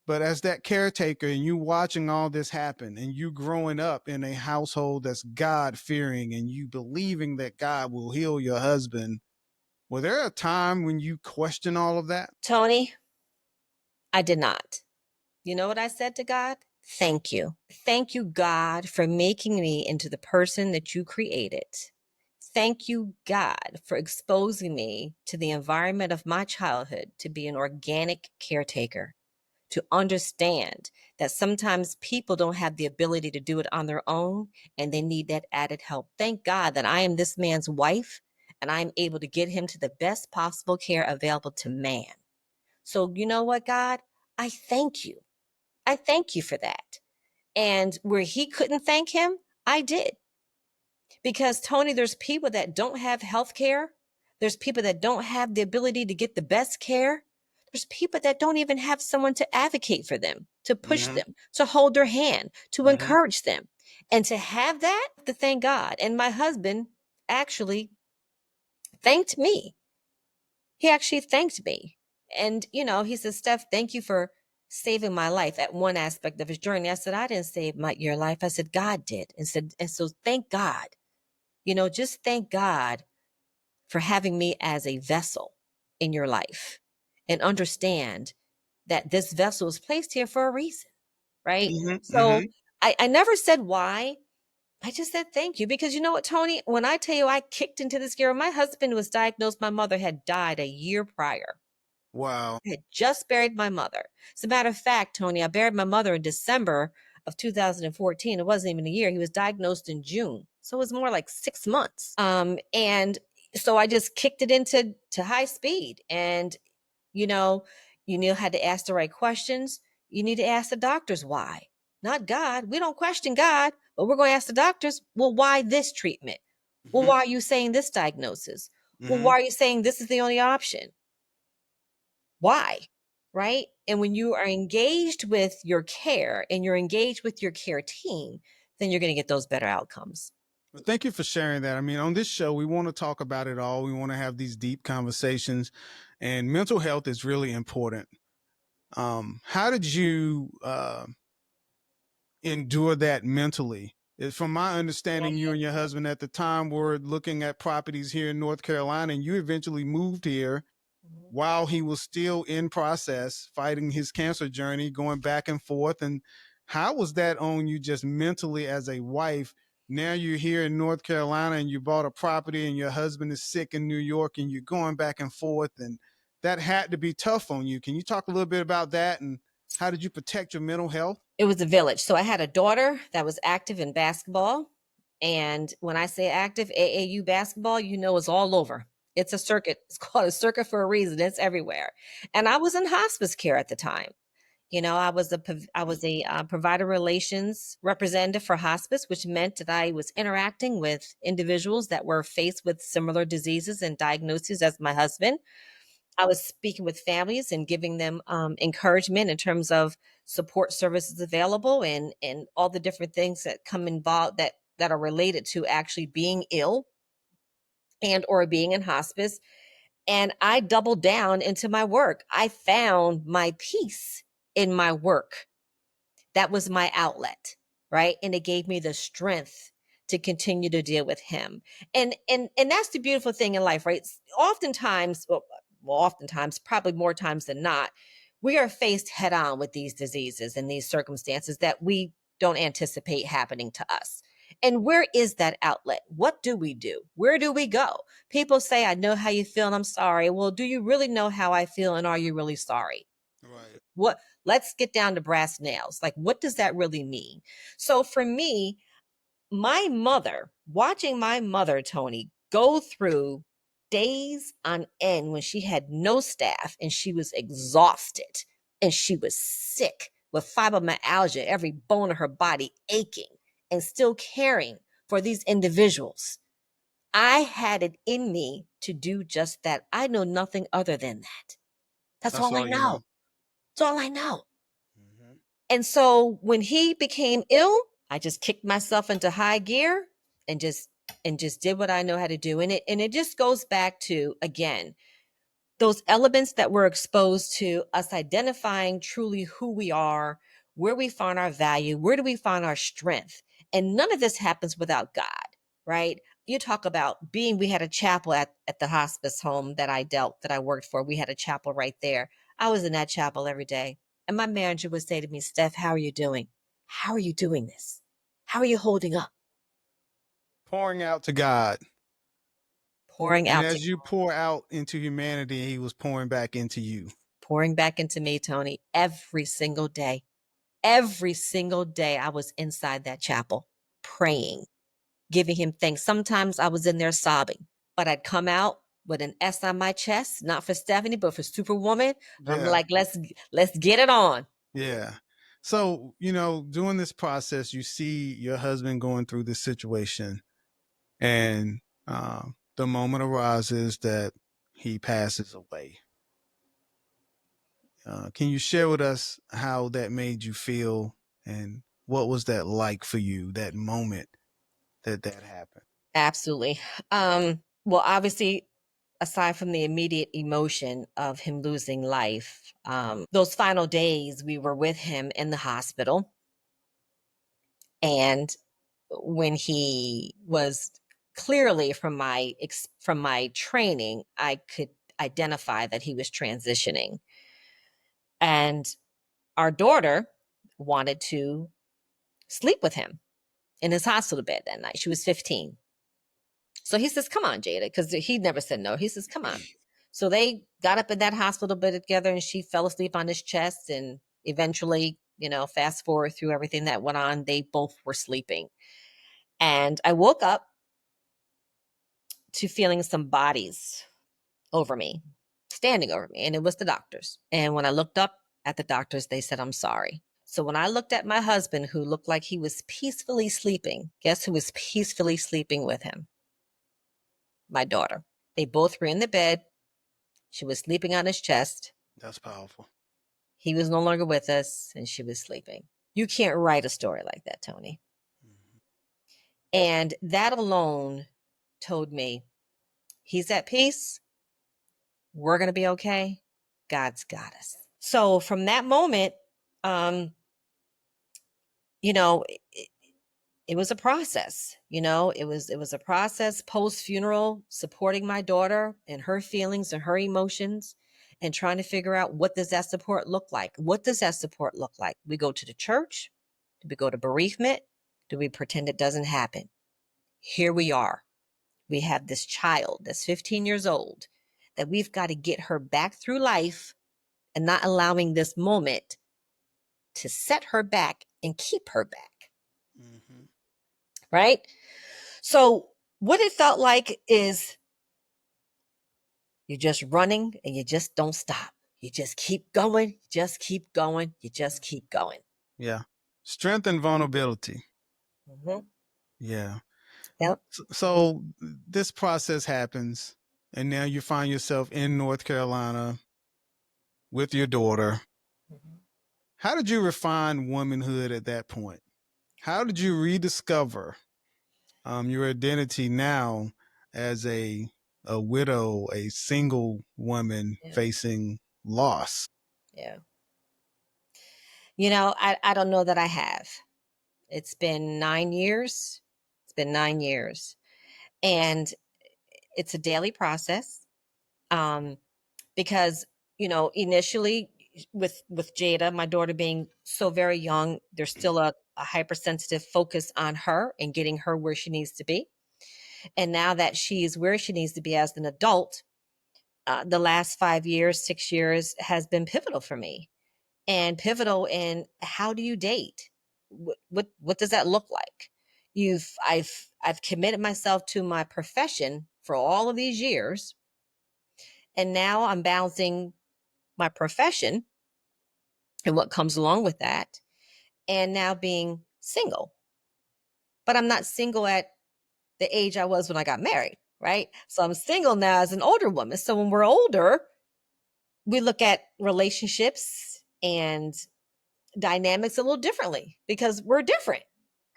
S1: But as that caretaker and you watching all this happen and you growing up in a household that's God fearing and you believing that God will heal your husband, was there a time when you question all of that?
S2: Tony, I did not. You know what I said to God? Thank you. Thank you, God, for making me into the person that you created. Thank you, God, for exposing me to the environment of my childhood to be an organic caretaker, to understand that sometimes people don't have the ability to do it on their own and they need that added help. Thank God that I am this man's wife and I'm able to get him to the best possible care available to man. So, you know what, God? I thank you. I thank you for that. And where he couldn't thank him, I did. Because, Tony, there's people that don't have health care. There's people that don't have the ability to get the best care. There's people that don't even have someone to advocate for them, to push
S1: Mm-hmm.
S2: them, to hold their hand, to
S1: Mm-hmm.
S2: encourage them. And to have that, to thank God. And my husband actually thanked me. He actually thanked me. And, he said, Steph, thank you for saving my life at one aspect of his journey. I said, I didn't save your life. I said, God did. And so thank God. Just thank God for having me as a vessel in your life and understand that this vessel is placed here for a reason, right?
S1: Mm-hmm.
S2: So
S1: Mm-hmm.
S2: I never said why. I just said thank you because you know what, Tony? When I tell you I kicked into this gear, my husband was diagnosed, my mother had died a year prior.
S1: Wow.
S2: I had just buried my mother. As a matter of fact, Tony, I buried my mother in December of 2014. It wasn't even a year. He was diagnosed in June. So it was more like 6 months. And so I just kicked it into high speed. And, you know, had to ask the right questions. You need to ask the doctors why, not God. We don't question God, but we're going to ask the doctors, well, why this treatment? Well,
S1: Mm-hmm.
S2: why are you saying this diagnosis? Well,
S1: Mm-hmm.
S2: why are you saying this is the only option? Why? Right? And when you are engaged with your care and you're engaged with your care team, then you're going to get those better outcomes.
S1: Well, thank you for sharing that. I mean, on this show, we want to talk about it all. We want to have these deep conversations, and mental health is really important. How did you endure that mentally? From my understanding, you and your husband at the time were looking at properties here in North Carolina, and you eventually moved here
S2: Mhm.
S1: while he was still in process fighting his cancer journey, going back and forth. And how was that on you just mentally as a wife? Now you're here in North Carolina and you bought a property and your husband is sick in New York and you're going back and forth, and that had to be tough on you. Can you talk a little bit about that and how did you protect your mental health?
S2: It was a village. So I had a daughter that was active in basketball. And when I say active, AAU basketball, it's all over. It's a circuit. It's called a circuit for a reason. It's everywhere. And I was in hospice care at the time. I was a provider relations representative for hospice, which meant that I was interacting with individuals that were faced with similar diseases and diagnoses as my husband. I was speaking with families and giving them encouragement in terms of support services available and all the different things that come involved that are related to actually being ill and or being in hospice. And I doubled down into my work. I found my peace in my work. That was my outlet, right? And it gave me the strength to continue to deal with him. And that's the beautiful thing in life, right? Oftentimes, oftentimes, probably more times than not, we are faced head on with these diseases and these circumstances that we don't anticipate happening to us. And where is that outlet? What do we do? Where do we go? People say, I know how you feel and I'm sorry. Well, do you really know how I feel and are you really sorry?
S1: Right.
S2: What Let's get down to brass nails. Like, what does that really mean? So for me, watching my mother, Tony, go through days on end when she had no staff and she was exhausted and she was sick with fibromyalgia, every bone in her body aching, and still caring for these individuals. I had it in me to do just that. I know nothing other than that. That's
S1: That's
S2: all I
S1: all you know.
S2: know. That's all I know.
S1: Mm-hmm.
S2: And so when he became ill, I just kicked myself into high gear and just did what I know how to do. And it just goes back to, again, those elements that we're exposed to, us identifying truly who we are, where we find our value, where do we find our strength. And none of this happens without God, right? You talk about we had a chapel at the hospice home that I worked for. We had a chapel right there. I was in that chapel every day. And my manager would say to me, Steph, how are you doing? How are you doing this? How are you holding up?
S1: Pouring out to God.
S2: Pouring
S1: And
S2: out to
S1: as you pour out into humanity, he was pouring back into you.
S2: pouring back into me, Tony, every single day. Every single day I was inside that chapel praying, giving him thanks. Sometimes I was in there sobbing, but I'd come out with an S on my chest, not for Stephanie, but for Superwoman. I'm
S1: Yeah.
S2: like, let's get it on.
S1: Yeah. So, doing this process, you see your husband going through this situation, and the moment arises that he passes away. Can you share with us how that made you feel, and what was that like for you, that moment that happened?
S2: Absolutely. Well, obviously, aside from the immediate emotion of him losing life, those final days we were with him in the hospital. And when he was clearly from my training, I could identify that he was transitioning. And our daughter wanted to sleep with him in his hospital bed that night. She was 15. So he says, come on, Jada, because he never said no. He says, come on. So they got up in that hospital bed together and she fell asleep on his chest. And eventually, fast forward through everything that went on, they both were sleeping. And I woke up to feeling some bodies over me, standing over me, and it was the doctors. And when I looked up at the doctors, they said, I'm sorry. So when I looked at my husband, who looked like he was peacefully sleeping, guess who was peacefully sleeping with him? My daughter. They both were in the bed. She was sleeping on his chest.
S1: That's powerful.
S2: He was no longer with us, and she was sleeping. You can't write a story like that, Tony.
S1: Mm-hmm.
S2: And that alone told me he's at peace. We're going to be okay. God's got us. So from that moment, um, it was a process. It was a process post funeral, supporting my daughter and her feelings and her emotions, and trying to figure out, what does that support look like? What does that support look like? We go to the church? Do we go to bereavement? Do we pretend it doesn't happen? Here we are. We have this child that's 15 years old that we've got to get her back through life, and not allowing this moment to set her back and keep her back.
S1: Mm-hmm.
S2: Right? So what it felt like is, you're just running and you just don't stop. You just keep going, just keep going, you just keep going.
S1: Yeah. Strength and vulnerability.
S2: Mm-hmm.
S1: Yeah.
S2: Yep.
S1: So this process happens, and now you find yourself in North Carolina with your daughter.
S2: Mm-hmm.
S1: How did you refine womanhood at that point? How did you rediscover your identity now as a widow, a single woman
S2: Yeah.
S1: facing loss?
S2: Yeah. I don't know that I have. It's been 9 years. It's been 9 years. And it's a daily process. Because, initially, with Jada, my daughter being so very young, there's still a hypersensitive focus on her and getting her where she needs to be. And now that she's where she needs to be as an adult, the last 5 years, 6 years has been pivotal for me. and pivotal in how do you date? What does that look like? I've committed myself to my profession for all of these years, and now I'm balancing my profession and what comes along with that, and now being single. But I'm not single at the age I was when I got married, right? So I'm single now as an older woman. So when we're older, we look at relationships and dynamics a little differently because we're different,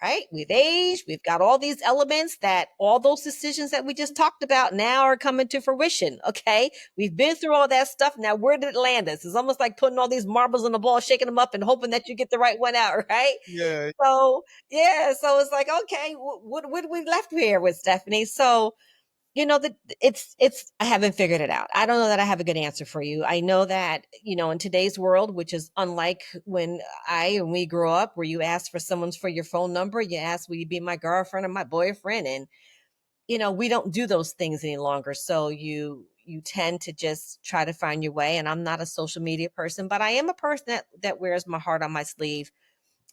S2: right? We've aged, we've got all these elements that all those decisions that we just talked about now are coming to fruition. Okay. We've been through all that stuff. Now, where did it land us? It's almost like putting all these marbles on the ball, shaking them up and hoping that you get the right one out, right?
S1: Yeah.
S2: So, yeah. So it's like, okay, what we left here with Stephanie? So, that it's I haven't figured it out. I don't know that I have a good answer for you. I know that, in today's world, which is unlike when we grew up, where you ask for someone's for your phone number, you ask, will you be my girlfriend or my boyfriend? And, we don't do those things any longer. So you tend to just try to find your way. And I'm not a social media person, but I am a person that wears my heart on my sleeve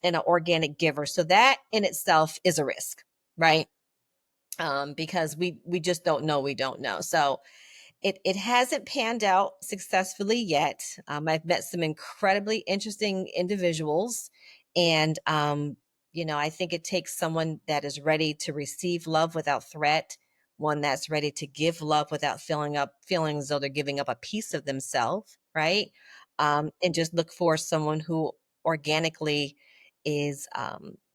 S2: and an organic giver. So that in itself is a risk, right? Because we just don't know, we don't know. So it hasn't panned out successfully yet. I've met some incredibly interesting individuals, and I think it takes someone that is ready to receive love without threat, one that's ready to give love without feeling as though they're giving up a piece of themselves, right? And just look for someone who organically is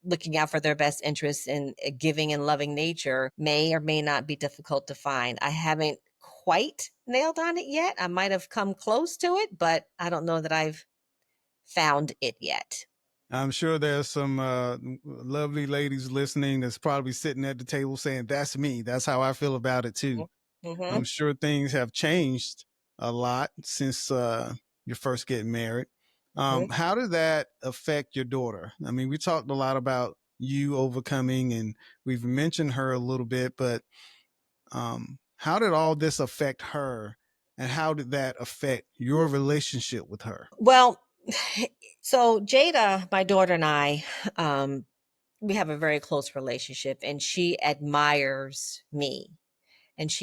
S2: looking out for their best interests and a giving and loving nature may or may not be difficult to find. I haven't quite nailed on it yet. I might have come close to it, but I don't know that I've found it yet.
S1: I'm sure there's some lovely ladies listening that's probably sitting at the table saying, "That's me. That's how I feel about it too."
S2: Mm-hmm.
S1: I'm sure things have changed a lot since you first getting married.
S2: Mm-hmm.
S1: How did that affect your daughter? I mean, we talked a lot about you overcoming, and we've mentioned her a little bit, but how did all this affect her, and how did that affect your relationship with her?
S2: Well, so Jada, my daughter, and I, we have a very close relationship, and she admires me. And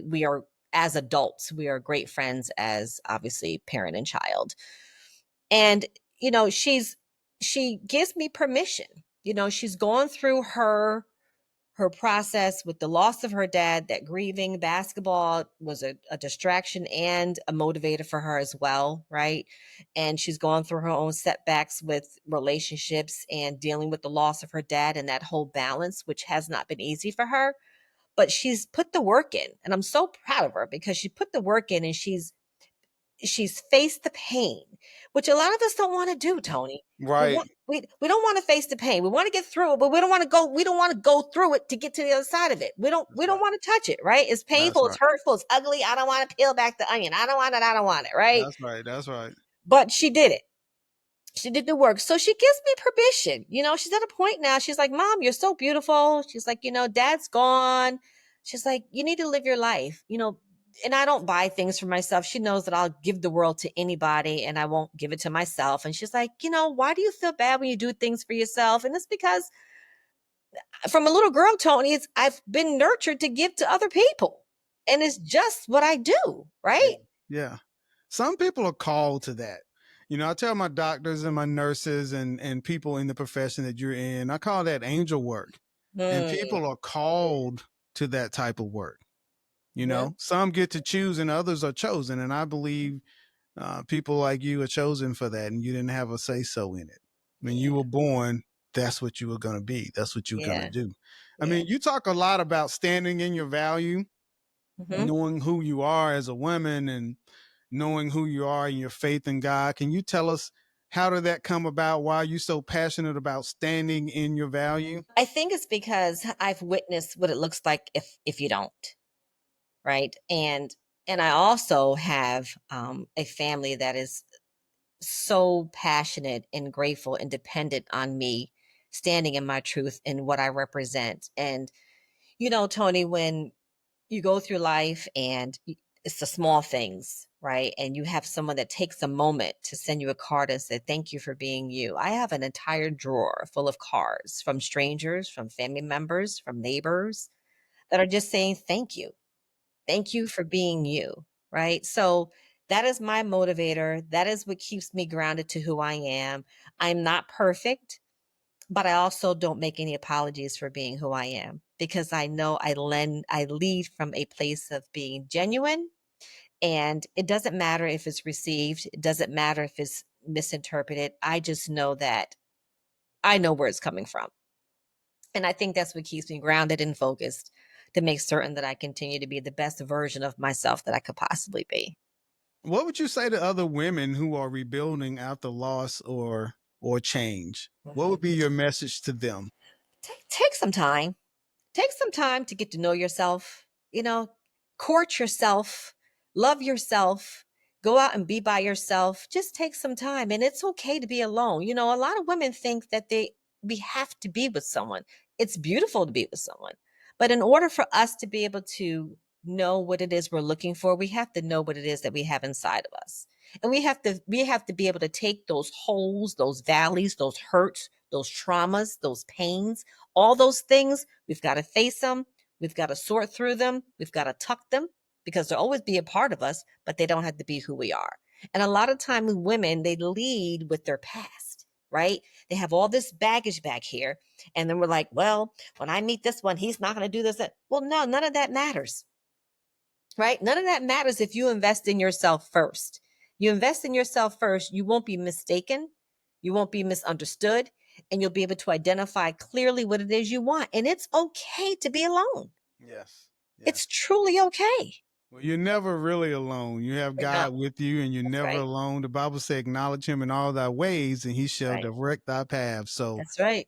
S2: we are, as adults, we are great friends as obviously parent and child. And, she gives me permission. She's gone through her process with the loss of her dad, that grieving. Basketball was a distraction and a motivator for her as well, right? And she's gone through her own setbacks with relationships and dealing with the loss of her dad and that whole balance, which has not been easy for her. But she's put the work in, and I'm so proud of her because she put the work in, and she's faced the pain, which a lot of us don't want to do, Tony.
S1: Right.
S2: We don't want to face the pain. We want to get through it, but we don't want to go through it to get to the other side of it.
S1: That's
S2: We don't
S1: right.
S2: want to touch it, right? It's
S1: That's
S2: painful, it's
S1: right.
S2: hurtful, it's ugly. I don't want to peel back the onion. I don't want it, I don't want it, right?
S1: That's right. That's right.
S2: But she did it. She did the work. So she gives me permission. She's at a point now. She's like, Mom, you're so beautiful. She's like, Dad's gone. She's like, you need to live your life, and I don't buy things for myself. She knows that I'll give the world to anybody and I won't give it to myself. And she's like, why do you feel bad when you do things for yourself? And it's because from a little girl, Tony, I've been nurtured to give to other people. And it's just what I do,
S1: Yeah.
S2: right?
S1: Yeah. Some people are called to that. I tell my doctors and my nurses and people in the profession that you're in, I call that angel work. And
S2: Hmm.
S1: people are called to that type of work.
S2: Yeah.
S1: Some get to choose and others are chosen. And I believe people like you are chosen for that, and you didn't have a say so in it. When you
S2: Yeah.
S1: were born, that's what you were going to be. That's what you're going to
S2: Yeah.
S1: do. I
S2: Yeah.
S1: mean, you talk a lot about standing in your value,
S2: Hmm.
S1: knowing who you are as a woman, and knowing who you are in your faith in God. Can you tell us how did that come about? Why are you so passionate about standing in your value?
S2: I think it's because I've witnessed what it looks like if you don't, right? And I also have a family that is so passionate and grateful and dependent on me standing in my truth and what I represent. And Tony, when you go through life and it's the small things, right? And you have someone that takes a moment to send you a card and say, thank you for being you. I have an entire drawer full of cards from strangers, from family members, from neighbors that are just saying, thank you. Thank you for being you, right? So that is my motivator. That is what keeps me grounded to who I am. I'm not perfect, but I also don't make any apologies for being who I am because I know I lead from a place of being genuine, and it doesn't matter if it's received, it doesn't matter if it's misinterpreted. I just know that I know where it's coming from. And I think that's what keeps me grounded and focused to make certain that I continue to be the best version of myself that I could possibly be.
S1: What would you say to other women who are rebuilding after loss or change? What would
S2: Mhm.
S1: be your message to them?
S2: Take some time. Take some time to get to know yourself, court yourself, love yourself, go out and be by yourself. Just take some time. And it's okay to be alone. A lot of women think that we have to be with someone. It's beautiful to be with someone. But in order for us to be able to know what it is we're looking for, we have to know what it is that we have inside of us. And we have to be able to take those holes, those valleys, those hurts, those traumas, those pains, all those things. We've got to face them. We've got to sort through them. We've got to tuck them because they'll always be a part of us, but they don't have to be who we are. And a lot of times women, they lead with their past, right? They have all this baggage back here. And then we're like, well, when I meet this one, he's not going to do this. Well, no, none of that matters, right? None of that matters if you invest in yourself first. You invest in yourself first, you won't be mistaken, you won't be misunderstood, and you'll be able to identify clearly what it is you want. And it's okay to be alone.
S1: Yes.
S2: It's
S1: Yes.
S2: truly okay.
S1: Well, you're never really alone. You have
S2: No,
S1: God with you and you're
S2: that's
S1: never
S2: right.
S1: alone. The Bible says, acknowledge him in all thy ways and he
S2: That's
S1: shall
S2: right.
S1: direct thy path. So
S2: That's right.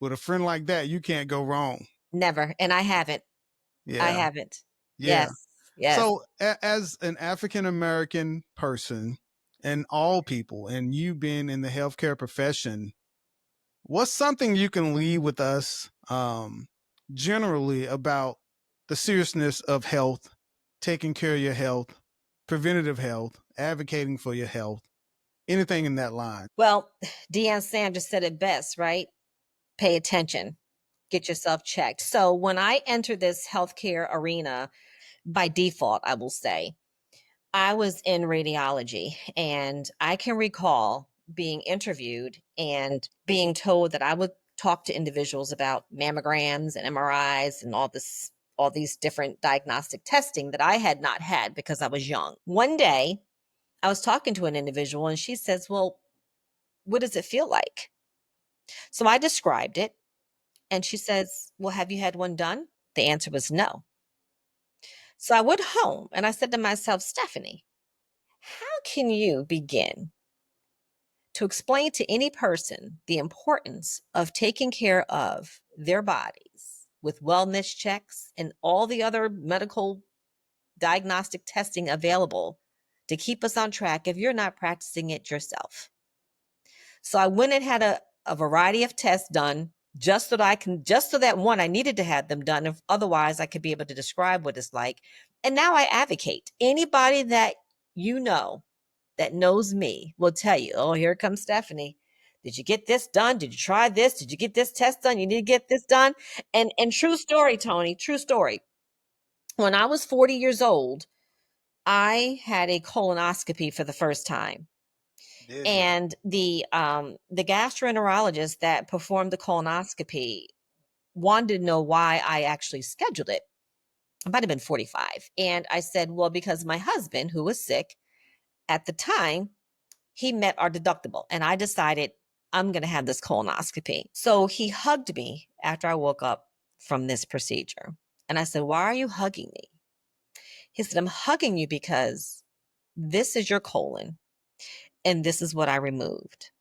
S1: with a friend like that, you can't go wrong.
S2: Never. And I haven't. I
S1: Yeah.
S2: haven't.
S1: Yeah.
S2: Yes. Yes.
S1: So as an African American person and all people and you being in the healthcare profession, what's something you can leave with us generally about the seriousness of health, taking care of your health, preventative health, advocating for your health, anything in that line?
S2: Well, Deion Sanders said it best, right? Pay attention. Get yourself checked. So when I entered this healthcare arena, by default, I will say, I was in radiology, and I can recall being interviewed and being told that I would talk to individuals about mammograms and MRIs and all these different diagnostic testing that I had not had because I was young. One day, I was talking to an individual and she says, "Well, what does it feel like?" So I described it, and she says, "Well, have you had one done?" The answer was no. So I went home and I said to myself, "Stephanie, how can you begin to explain to any person the importance of taking care of their bodies with wellness checks and all the other medical diagnostic testing available to keep us on track if you're not practicing it yourself?" So I went and had a variety of tests done just so that one, I needed to have them done. If otherwise I could be able to describe what it's like. And now I advocate. Anybody that you know that knows me will tell you, oh, here comes Stephanie. Did you get this done? Did you try this? Did you get this test done? You need to get this done. And true story, Tony, true story. When I was 40 years old, I had a colonoscopy for the first time.
S1: Did you?
S2: And the gastroenterologist that performed the colonoscopy wanted to know why I actually scheduled it. I might have been 45. And I said, well, because my husband, who was sick at the time, he met our deductible. And I decided I'm going to have this colonoscopy. So he hugged me after I woke up from this procedure. And I said, why are you hugging me? He said, I'm hugging you because this is your colon and this is what I removed.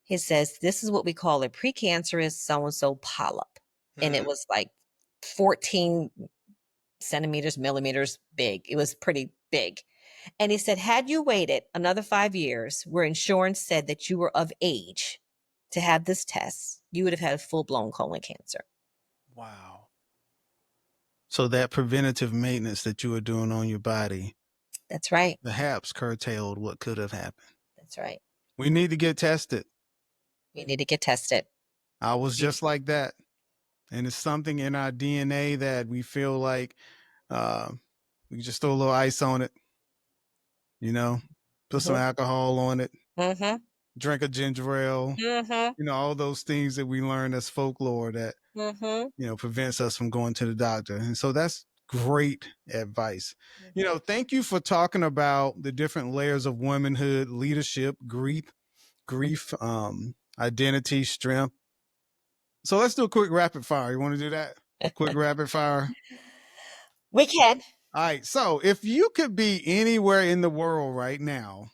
S2: He says, this is what we call a precancerous so-and-so polyp. And it
S1: Hmm.
S2: was like 14 centimeters, millimeters big. It was pretty big. And he said, had you waited another 5 years where insurance said that you were of age to have this test, you would have had full blown colon cancer.
S1: Wow. So that preventative maintenance that you were doing on your body
S2: That's right.
S1: perhaps curtailed what could have happened.
S2: That's right.
S1: We need to get tested.
S2: We need to get tested.
S1: I was just like that. And it's something in our DNA that we feel like we can just throw a little ice on it, put some alcohol on it, drink a ginger ale, all those things that we learn as folklore that, prevents us from going to the doctor. And so that's great advice. Thank you for talking about the different layers of womanhood, leadership, grief, identity, strength. So let's do a quick rapid fire. You want to do that? Quick rapid fire?
S2: We can.
S1: All right. So if you could be anywhere in the world right now,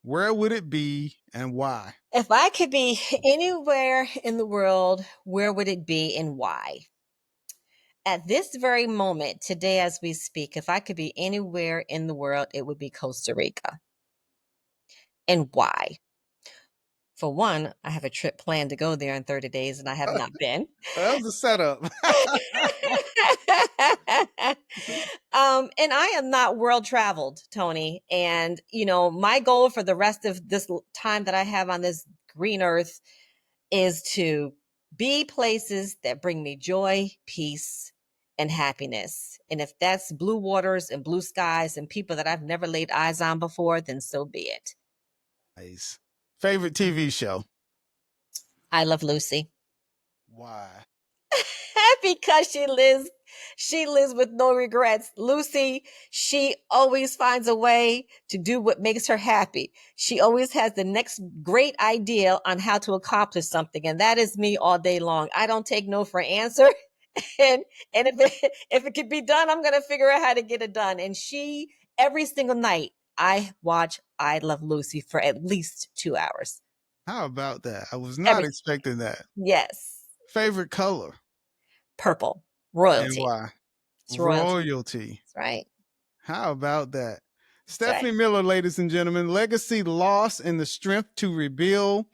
S1: where would it be and why?
S2: If I could be anywhere in the world, where would it be and why? At this very moment, today as we speak, if I could be anywhere in the world, it would be Costa Rica. And why? For one, I have a trip planned to go there in 30 days and I have not been.
S1: That was a setup.
S2: And I am not world traveled, Tony. And, my goal for the rest of this time that I have on this green earth is to be places that bring me joy, peace, and happiness. And if that's blue waters and blue skies and people that I've never laid eyes on before, then so be it.
S1: Nice. Favorite TV show?
S2: I Love Lucy.
S1: Why?
S2: Because she lives with no regrets. Lucy, she always finds a way to do what makes her happy. She always has the next great idea on how to accomplish something. And that is me all day long. I don't take no for an answer. And if it could be done, I'm going to figure out how to get it done. And every single night, I watch I Love Lucy for at least 2 hours.
S1: How about that? I was not expecting that.
S2: Yes.
S1: Favorite color?
S2: Purple. Royalty.
S1: And why?
S2: It's royalty. That's right.
S1: How about that? Stephanie Miller, ladies and gentlemen, legacy, loss, and the strength to rebuild.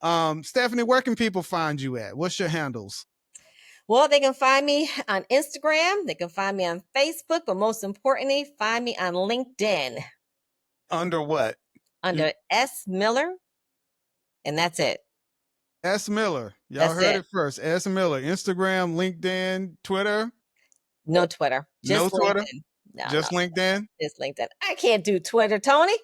S1: Stephanie, where can people find you at? What's your handles?
S2: Well, they can find me on Instagram. They can find me on Facebook. But most importantly, find me on LinkedIn.
S1: Under what?
S2: Under S. Miller. And that's it.
S1: S. Miller. Y'all heard it first. S. Miller. Instagram, LinkedIn, Twitter?
S2: No Twitter.
S1: Just
S2: no
S1: Twitter?
S2: LinkedIn. No,
S1: just LinkedIn?
S2: Just LinkedIn. I can't do Twitter, Tony.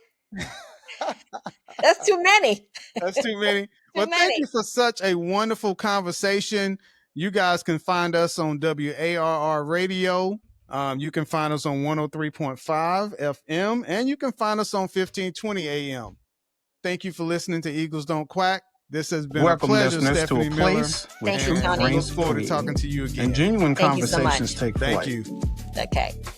S2: That's too many.
S1: That's too many. Thank you for such a wonderful conversation. You guys can find us on WARR Radio. You can find us on 103.5 FM, and you can find us on 1520 AM. Thank you for listening to Eagles Don't Quack. This has been a pleasure, Stephanie
S2: to a place
S1: Miller.
S2: Thank you, Tony.
S1: Look forward to talking to you again. And genuine conversations take place.
S2: Thank you. Okay.